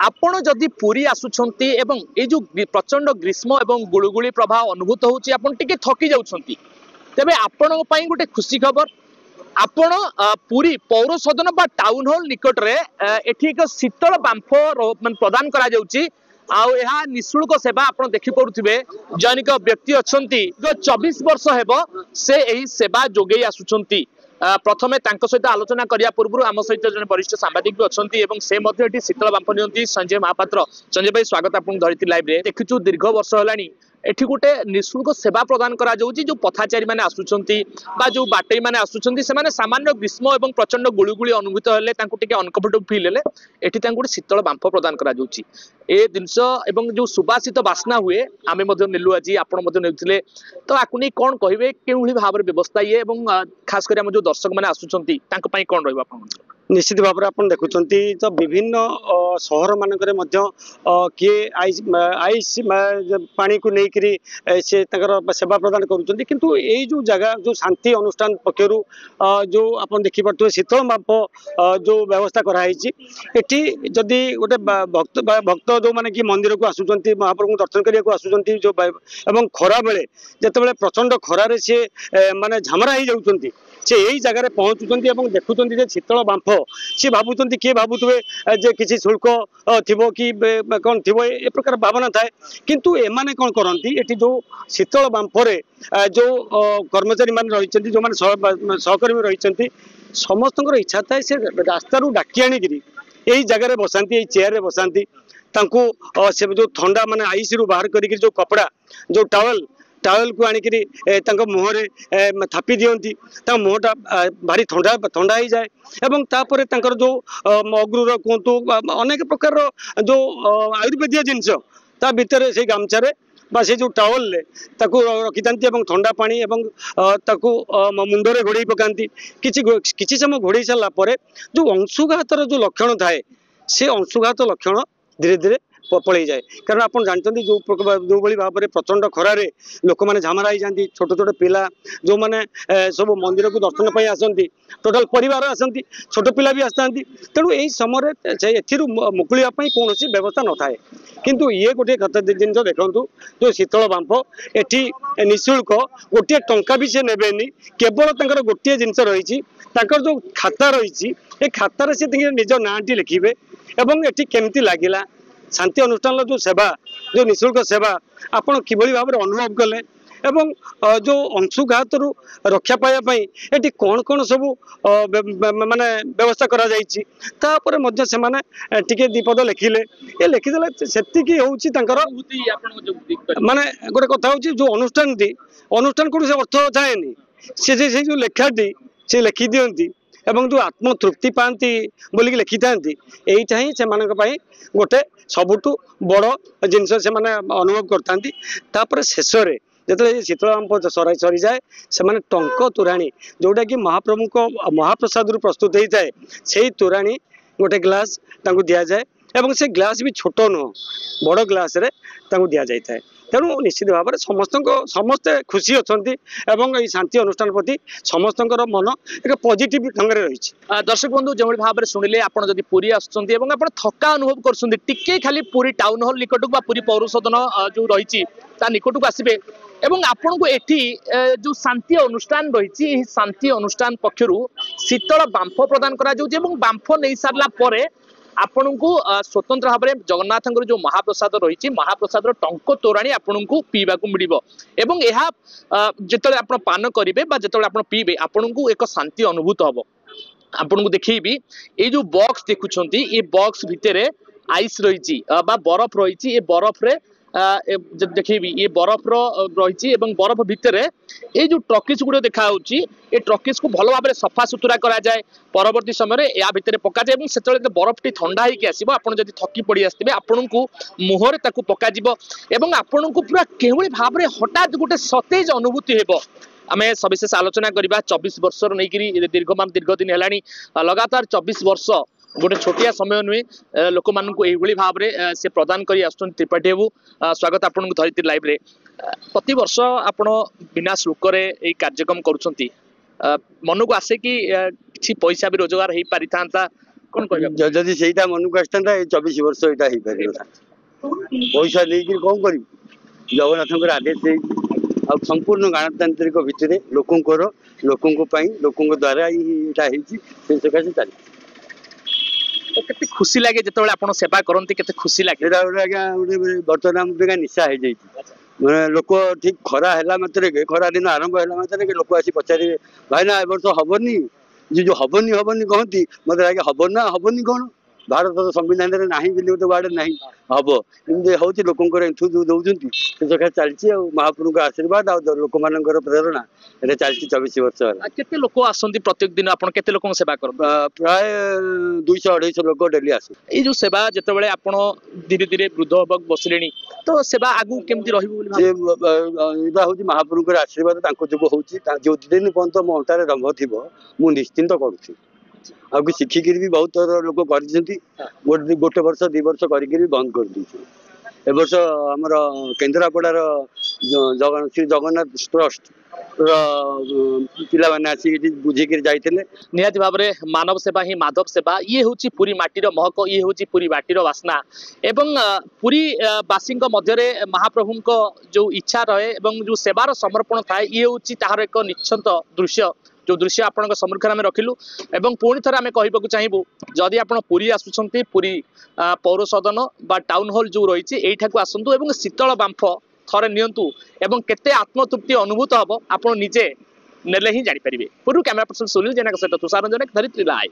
आपण जदि पुरी आसुछंती एवं ए जो प्रचंड ग्रीष्म एवं गुळुगुळी प्रभाव अनुभूत होउची आपण टिके थकी जाउछंती तेबे आपण पई गोटे खुशी खबर आपण पुरी पौर सदन बा टाउन हॉल निकट रे एठी एक शीतल बांफ प्रदान करा जाउची आउ यह निःशुल्क सेवा आपण देखि परुथिबे जनिक व्यक्ति अछंती जो 24 वर्ष हेबो से एही सेवा जोगेई आसुछंती प्रथमे तांको सहित आलोचना करिया पूर्व आम सहित जने वरिष्ठ सांबादिक भी अच्छा एवं से मध्य एटी शीतल बांफ नियंती संजय महापात्र संजय भाई स्वागत आपन धरिती लाइव रे देखिछु दीर्घ वर्ष हलानी एठी गोटे निःशुल्क सेवा प्रदान करा जाउची जो पथाचारी माने आसुचंती बा जो बाटई माने आसुचंती से माने सामान्य ग्रीष्म एवं प्रचंड गुळुगुळी अनुभूत हेले तांको टिके अनकंफर्टेबल फील हेले एठी तांको शीतल बांफ प्रदान करा जाउची ए दिनस एवं जो सुबासित बासना हुए आमे मध्य नेलु आजी आपण मध्य नेउथिले तो आकुनी कोन कहिबे केउली भाबर व्यवस्था ये एवं खास करी हम जो दर्शक माने आसुचंती तांको पई कोन रहबा आपण निश्चित भाव में आपन देखुंती तो विभिन्न सहर मानक किए आईस पानी को लेकरी से सेवा प्रदान करुँच किंतु यही जो जगह जो शांति अनुष्ठान पक्षर जो आप देखिपे शीतल बांफ जो व्यवस्था कराई जदि गोटे भक्त जो मैंने कि मंदिर को आसुँच महाप्रभु दर्शन करने को आसुँच जो एवं खरा बेले जिते प्रचंड खरारे सी माने झमरा हो जाती से यही जगह पहुँचुं देखुं शीतल बांफ सी भावुं किए भावुवे जे किसी शुल्क थी कि कौन थी ए प्रकार भावना थाए किंतु एमाने कौन करती ये जो शीतल बांफरे जो कर्मचारी मान रही जो मैंने सहकर्मी रही समस्त इच्छा थाए से रास्तार डाकी आणिकी यही जगह बसाती यही चेयर बसाती से जो ठंडा माने आईसी रु बाहर करी जो कपड़ा जो टावेल को आणिकी मुहरे थापी दियंती मुहटा भारी ठंडा ठंडा हो जाए एवं तापर जो अग्रुर कहतु अनेक प्रकार जो आयुर्वेदीय जिनस ता भितर से गामछारे बा से जो टावल रखी था ठंडा पानी एवं मुंडरे घोड़े पकाती किसी समय घोड़े सारापर जो अंशुघातर जो लक्षण थाए से अंशुघात लक्षण धीरे धीरे पलि जाए कारण आप जानते जो भाव में प्रचंड खरारे लोक मैंने झमरा हो जाती छोट छोट पिला जो मैंने सब मंदिर को दर्शन पर आसती टोटाल परिवार आसती छोट पिला भी आसता तेणु यही समय मुकुलिया कौन व्यवस्था न थाए किंतु ये गोटे जिन देखु जो शीतल बांफ एटी निःशुल्क गोटे टंका भी से नेबेनी केवल गोटे जिनस रही जो खाता रही खातार से निज नाटी लिखे एवं ये केमती लगिला शांति अनुष्ठान जो सेवा जो निःशुल्क सेवा आपण किभली भाव में अनुभव कले एवं जो अंशुघात रक्षा पाइबापी ये कौन कौन सब माने व्यवस्था करा जाइछि तापर मध्य से माने टिके दीपद लिखिले ये लिखिदेले सेतिकी होउछि तांकर माने गोटे कथा होउछि जो अनुष्ठान को से अर्थ जाएनी से जो लेखाटी से लिखि दियंती एवं जो आत्मतृप्ति पाती बोलिक लिखि था यहीटा ही से गोटे सबुठु बड़ जिनस से अनुभव करता शेष जो शीतल बांफ सरी जाए से टंक तोराणी जोटा कि महाप्रभु को महाप्रसाद रु प्रस्तुत होता है से तोराणी गोटे ग्लास दि जाए एवं से ग्लास भी छोट नुह बड़ ग्लास रे दि जाए तेणु निश्चित भाव में समस्ते खुशी अच्छा ये शांति अनुष्ठान प्रति समस्त मन एक पॉजिटिव ढंग रही दर्शक बंधु जो भाव में शुणिले आपड़ जब पुरी आसुँच थका अनुभव कर खाली पुरी टाउन हॉल निकट को पुरी पौर सदन जो रही निकट को आसबे एवं आपण को एठी जो शांति अनुष्ठान रही शांति अनुष्ठान पक्षर शीतल बांफ प्रदान करा बांफ नहीं सारा पर आपण को स्वतंत्र भाव में जगन्नाथ जो महाप्रसाद रही महाप्रसाद टंक तोराणी आपण को पीवा मिल एवं यह जिते आप पान करेंगे जिते आप पीबे आपण को एक शांति अनुभूत हम आपन को देखी ये जो बॉक्स देखुं ये बॉक्स भितर आइस रही बरफ रही बरफ रे देखेबी ये बरफ रही बरफ भितर ये जो ट्रकिस गुड़ देखा ये ट्रकिस को भल भाव में सफा सुतुरा करा जाए परवर्ती समय या भितर पक जाए से बरफ टी ठंडा होगी आसो आप थकी पड़ी आसते आपण को मुहर पकाଯିब एवं आपण को पूरा केवल भाव में हठात गोटे सतेज अनुभूति हेब आम सविशेष आलोचना करवा 24 वर्ष नहीं दीर्घ दिन है लगातार 24 वर्ष गोटे छोटिया समय नुहे लोक मानू यही भाव में से प्रदान कर त्रिपाठी बाबू स्वागत आपन को धरित्री लाइव रे प्रति वर्ष आपण बिना शुल्क कार्यक्रम करुँच मन को आसे कि किसी पैसा भी रोजगार हो पारि था कौन कहबे जदि सेटा मन को आसता 24 वर्ष एटा ही पारिबा पैसा लेकिन कौन कर जगन्नाथ आदेश आ संपूर्ण गणतांत्रिक भितर लोकंर लोकों द्वारा ही सकाशे चली तो केते खुशी लागे जतबेले आपण सेवा करंती केते खुशी लागे आज्ञा बर्तमान निशा हो जाए मैंने लोक ठीक खरा है मात्र खरा दिन आरंभ है मात्र लोक आसी पचारे भाई ना ए वर्ष हबनी जो हबनी हबनी कहती मत आगे हब ना हबनी कौन भारत संविधान में नहीं बोली गोटे वार्ड ना हम एमती हूँ लोकर एंथु जो दौरान से सकाश चलती महाप्रभु का आशीर्वाद आ लोक मान प्रेरणा ये चलती 24 वर्ष केते लोक आसंती प्रत्येक दिन आपण केते लोक सेवा कर प्राय 200-250 लोक डेली आस ये जो सेवा जितेबाला आपण धीरे धीरे वृद्ध हबक बसले तो सेवा आगु केमती हूँ महाप्रभु आशीर्वाद जो हूँ जो दिन पर्यटन मो अंटार रंभ थी मुझे निश्चिंत करुँच आगे शिखिक भी बहुत लोक कर गोटे वर्ष 2 वर्ष कर बंद कर दी ए वर्ष आमर केन्द्रापड़ार श्री जगन्नाथ ट्रस्ट पाने आसिक बुझिक जाते निहाती भाव में मानव सेवा ही माधव सेवा ये हूँ पुरी माटीर महक ये हूँ पुरी माटीर वासना एवं पुरी बासी मध्य महाप्रभु जो इच्छा रहे एवं जो सेवार समर्पण थाए ये हूँ तार एक निश्चित दृश्य जो दृश्य आपण सम्मुख में रखिलु एवं पुणी थे आम कहूँ चाहबू जदि आप पुरी आसुंच पुरी पौर सदन बा टाउन हॉल जो रही यू आसतु एवं शीतल बांफ थरे नियंतु एवं केते आत्मतृप्ति अनुभूत हम आप निजे नेले ही जापर पूर्व कैमेरा पर्सन सुनील जेना सहित तुषार रंजन धरित्री लाइव।